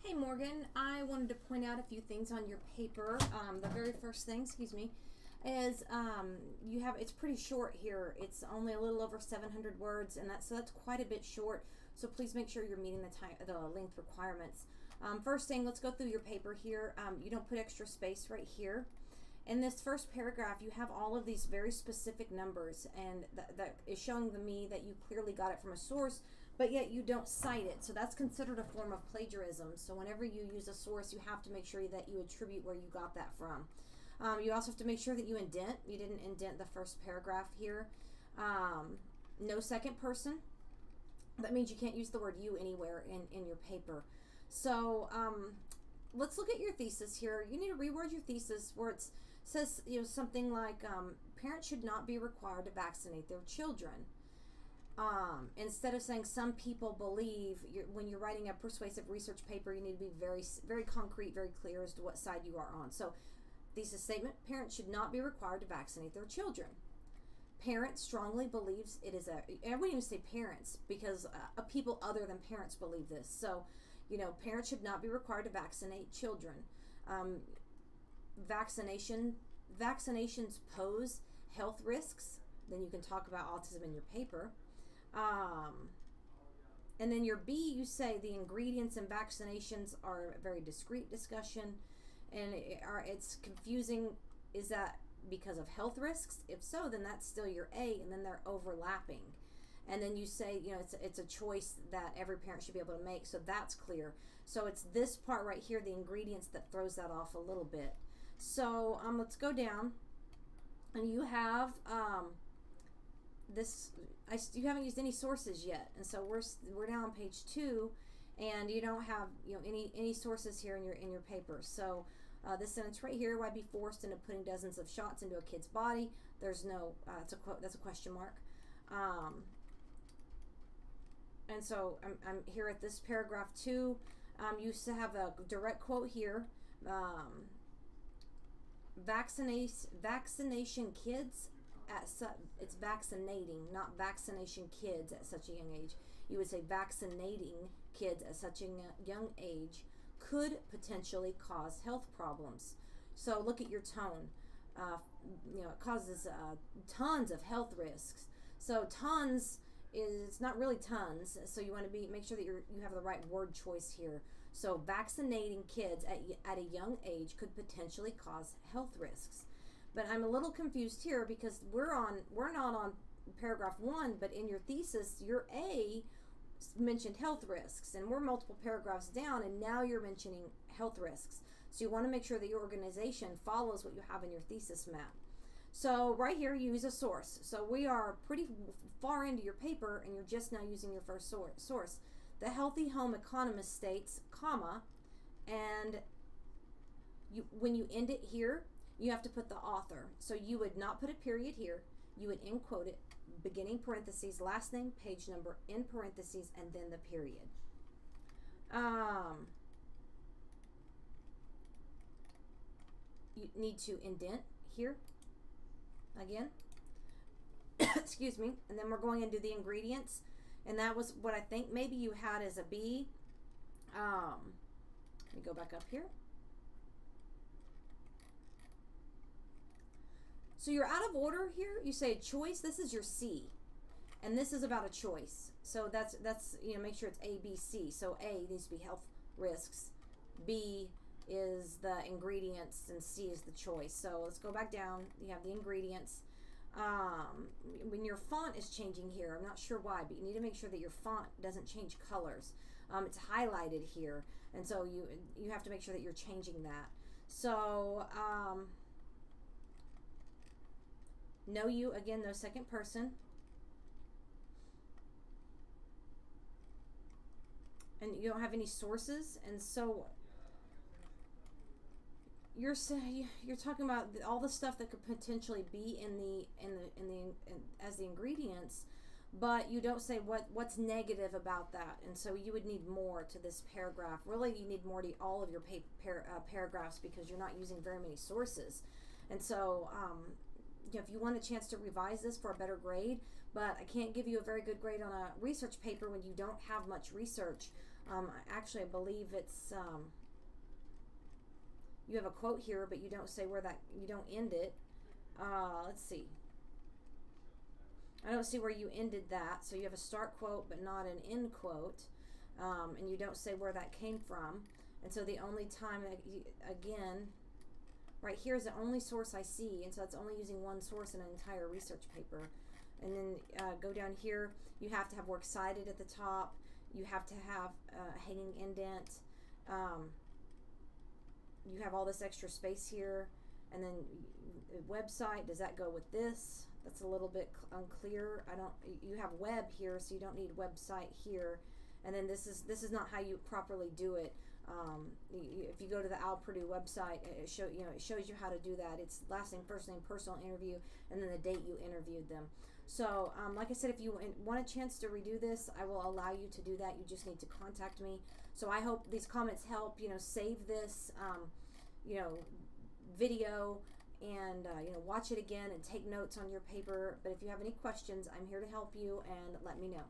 Hey Morgan, I wanted to point out a few things on your paper. The very first thing, is you have it's pretty short here. It's only a little over 700 words, and that's quite a bit short. So please make sure you're meeting the length requirements. First thing, let's go through your paper here. You don't put extra space right here. In this first paragraph, you have all of these very specific numbers, and that is showing to me that you clearly got it from a source, but yet you don't cite it. So that's considered a form of plagiarism. So whenever you use a source, you have to make sure that you attribute where you got that from. You also have to make sure that you indent. You didn't indent the first paragraph here. No second person. That means you can't use the word you anywhere in your paper. So let's look at your thesis here. You need to reword your thesis where it says something like parents should not be required to vaccinate their children. Instead of saying some people believe, when you're writing a persuasive research paper, you need to be very, very concrete, very clear as to what side you are on. So thesis statement, parents should not be required to vaccinate their children. Parents strongly believes it is I wouldn't even say parents because people other than parents believe this. So, parents should not be required to vaccinate children. Vaccinations pose health risks. Then you can talk about autism in your paper. And then your B, you say the ingredients in vaccinations are a very discrete discussion, and it's confusing. Is that because of health risks? If so, then that's still your A, and then they're overlapping. And then you say, it's a choice that every parent should be able to make, so that's clear. So it's this part right here, the ingredients, that throws that off a little bit. So let's go down, and you have you haven't used any sources yet, and so we're now on page 2, and you don't have any sources here in your paper. So this sentence right here, why be forced into putting dozens of shots into a kid's body? There's no that's a question mark. And so I'm here at this paragraph 2. You used to have a direct quote here. Vaccination kids it's vaccinating, not vaccination kids at such a young age. You would say vaccinating kids at such a young age could potentially cause health problems. So look at your tone. It causes tons of health risks. So tons is not really tons. So you want to make sure that you have the right word choice here. So vaccinating kids at a young age could potentially cause health risks. But I'm a little confused here because we're not on paragraph 1, but in your thesis, your A mentioned health risks, and we're multiple paragraphs down, and now you're mentioning health risks. So you want to make sure that your organization follows what you have in your thesis map. So right here, you use a source. So we are pretty far into your paper, and you're just now using your first source. The Healthy Home Economist states, comma, and when you end it here, you have to put the author. So you would not put a period here. You would end quote it, beginning parentheses, last name, page number, in parentheses, and then the period. You need to indent here again. Excuse me. And then we're going into the ingredients. And that was what I think maybe you had as a B. Let me go back up here. So you're out of order here. You say choice. This is your C, and this is about a choice. So that's make sure it's A, B, C. So A needs to be health risks, B is the ingredients, and C is the choice. So let's go back down. You have the ingredients. When your font is changing here, I'm not sure why, but you need to make sure that your font doesn't change colors. It's highlighted here, and so you have to make sure that you're changing that. So know you, again, no second person. And you don't have any sources, and so you're talking about all the stuff that could potentially be as the ingredients, but you don't say what's negative about that, and so you would need more to this paragraph. Really, you need more to all of your paragraphs because you're not using very many sources, and so if you want a chance to revise this for a better grade, but I can't give you a very good grade on a research paper when you don't have much research. Actually, I believe it's you have a quote here, but you don't say where that, you don't end it. Let's see. I don't see where you ended that. So you have a start quote, but not an end quote, and you don't say where that came from. And so the only time, again, right here is the only source I see, and so it's only using one source in an entire research paper. And then go down here, you have to have works cited at the top. You have to have a hanging indent. You have all this extra space here, and then website, does that go with this? That's a little bit unclear. You have web here, so you don't need website here. And then this is not how you properly do it. If you go to the Al Purdue website, it shows you how to do that. It's last name, first name, personal interview, and then the date you interviewed them. So, like I said, if you want a chance to redo this, I will allow you to do that. You just need to contact me. So I hope these comments help. Save this, video, and watch it again and take notes on your paper. But if you have any questions, I'm here to help you, and let me know.